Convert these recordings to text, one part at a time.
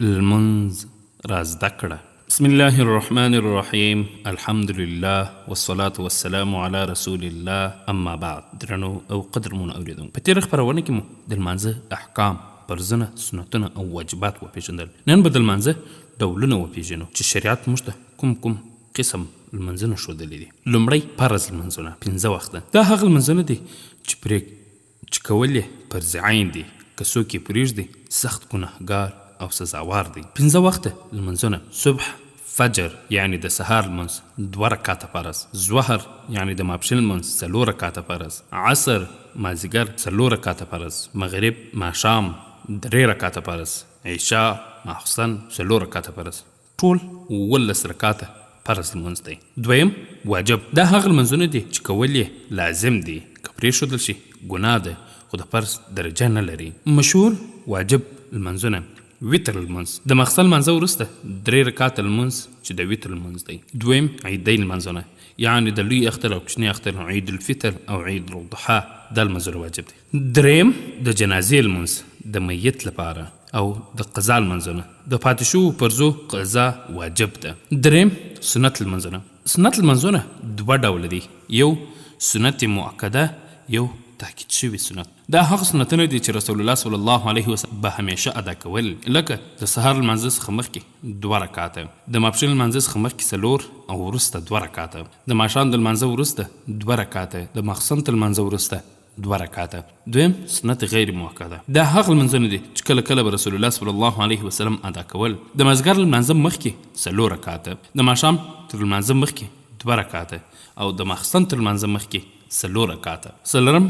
لمنځ را زده کړه. بسم الله الرحمن الرحیم. الحمد لله والصلاة والسلام على رسول الله، اما بعد. درنو او قدرمنو اوریدونکو، په تېره خپرونه کې مو د لمانځه احکام، فرضونه، سنتونه او واجبات وپېژندل. نن به د لمانځه ډولونه وپېژنو چې شریعت موږ ته کوم قسم لمنځونه ښودلي دي. لومړی فرض لمنځونه 5 وخته. دا هغه لمنځونه دي چې کول یې فرض عین دي، که څوک یې پرېږدي سخت ګناهګار او سزاوار دی. 5 وخته لمنځونه: صبح، فجر یعنی د سهار لمونځ 2 رکعاته فرض، ظهر یعنی د ماپښین لمونځ 4 رکعاته فرض، عصر مازدیګر 4 رکعاته فرض، مغرب ماښام 3 رکعاته فرض، عشاء ماخوستن 4 رکعاته فرض. ټول 18 رکعاته فرض لمونځ دی. دویم واجب. دا هغه لمونځونه دي چې کول یې لازم دي، که پرېښودل شي ګناه ده خو د فرض درجه نه لري. مشهور واجب لمونځونه: وتر لمونځ، د ماخوستن لمانځه وروسته 3 رکعاته لمونځ چې د وتر لمونځ دی. دویم عیدین لمانځونه، یعنی د لوی اختر او کوچني اختر، عید الفطر او عید الاضحی، دا لمونځونه واجب دی. دریم د جنازې لمونځ، د میت لپاره او د قضا لمونځونه، د پاتې شوو فرضو قضا واجب ده. دریم سنت لمونځونه. سنت لمونځونه 2 ډوله دي، یو سنت مؤکده، یو تاکید شوي سنت. دا هغه سنتونه دي چې رسول الله صلی الله علیه وسلم به همیشه ادا کول، لکه د سهار لمانځه څخه مخکې 2 رکعاته، د ماپښین لمانځه څخه مخکې 4 او وروسته 2 رکعاته، د ماښام د لمانځه وروسته 2 رکعاته، د ماخوستن تر لمانځه وروسته 2 رکعاته. دویم سنت غیر مؤکده. دا هغه لمانځونه دي چې کله کله به رسول الله صلی الله علیه وسلم ادا کول. د مازدیګر لمانځه مخکې 4 رکعاته، د ماښام تر لمانځه مخکې 2 رکعاته او د ماخوستن تر لمانځه مخکې 4 رکعاته. څلورم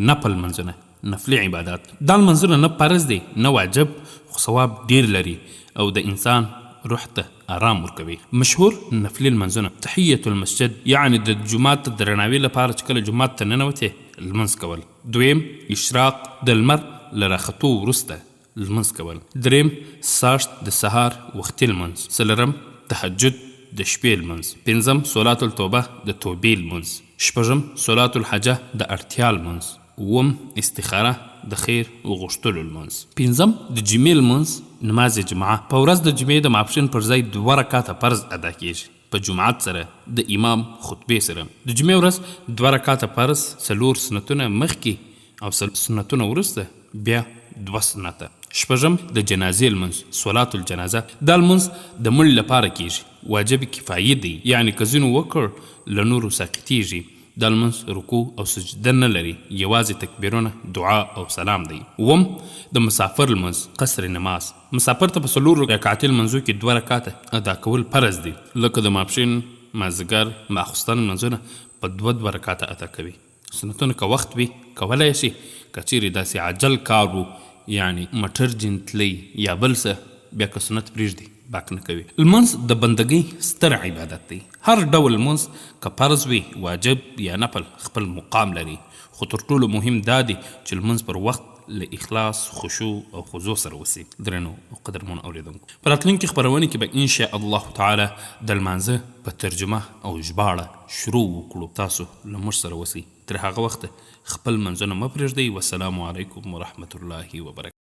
نفل لمانځونه، نفلي عبادات. دا لمانځونه نه فرض دی نه واجب، خو ثواب ډیر لري او د انسان روح ته آرام ورکوي. مشهور نفلي لمانځونه: تحیة المسجد، یعنی د جومات د درناوي لپاره چې کله جومات ته ننوتې لمونځ کول. دویم اشراق، د لمر له راختو وروسته لمونځ کول. دریم ساشت، د سهار وختي لمونځ. څلورم تهجد، د شپې لمونځ. پنځم صلات التوبه، د توبې لمونځ. شپږم صلات الحاجه، د اړتیا لمونځ. اووم استخاره، د خیر وغوښتلو لمونځ. پنځم د جمعې لمونځ، نماز جمعه. په ورځ د جمعې د ماپښین پر ځای 2 رکعاته فرض ادا کیږي په جماعت سره د امام خطبې سره. د جمعې ورځ 2 رکعاته فرض، 4 سنتونه مخکې او سنتونه وروسته، بیا 2 سنته. شپږم د جنازې لمونځ، صلات الجنازه. دا لمونځ د مړي لپاره کیږي، واجب کفایي دی، یعنی که ځینو وکړ له نورو ساقطیږي. دا لمونځ رکوع او سجده نه لري، یوازې تکبیرونه، دعا او سلام دی. اووم د مسافر لمونځ، قصر نماز. مسافر ته په 4 رکعاتي لمونځو کې 2 رکعاته ادا کول فرض دي، لکه د ماپښین، مازدیګر، ماخوستن لمونځونه په 2 رکعاته ادا کوي. سنتونه که وخت وي کولی شي، که چیرې داسې عجل کار و، یعنی مټر جنتلی یا بل څه، بیا که سنت پرېږدي باک نه کوي. لمونځ د بندګۍ ستر عبادت دی. هر ډول لمونځ که فرض وي، واجب یا نفل، خپل مقام لري، خو تر ټولو مهم دا دی چې لمونځ پر وخت له اخلاص، خشوع او خضوع سره وسي. درنو او قدرمنو اوریدونکو، په راتلونکي خپرونې کې به ان شاء الله تعالی د لمانځه په ترجمه او ژباړه شروع وکړو. تاسو له موږ سره وسئ. تر هغه وخته خپل منځونه مه پرېږدئ. والسلام علیکم ورحمة الله وبرکاته.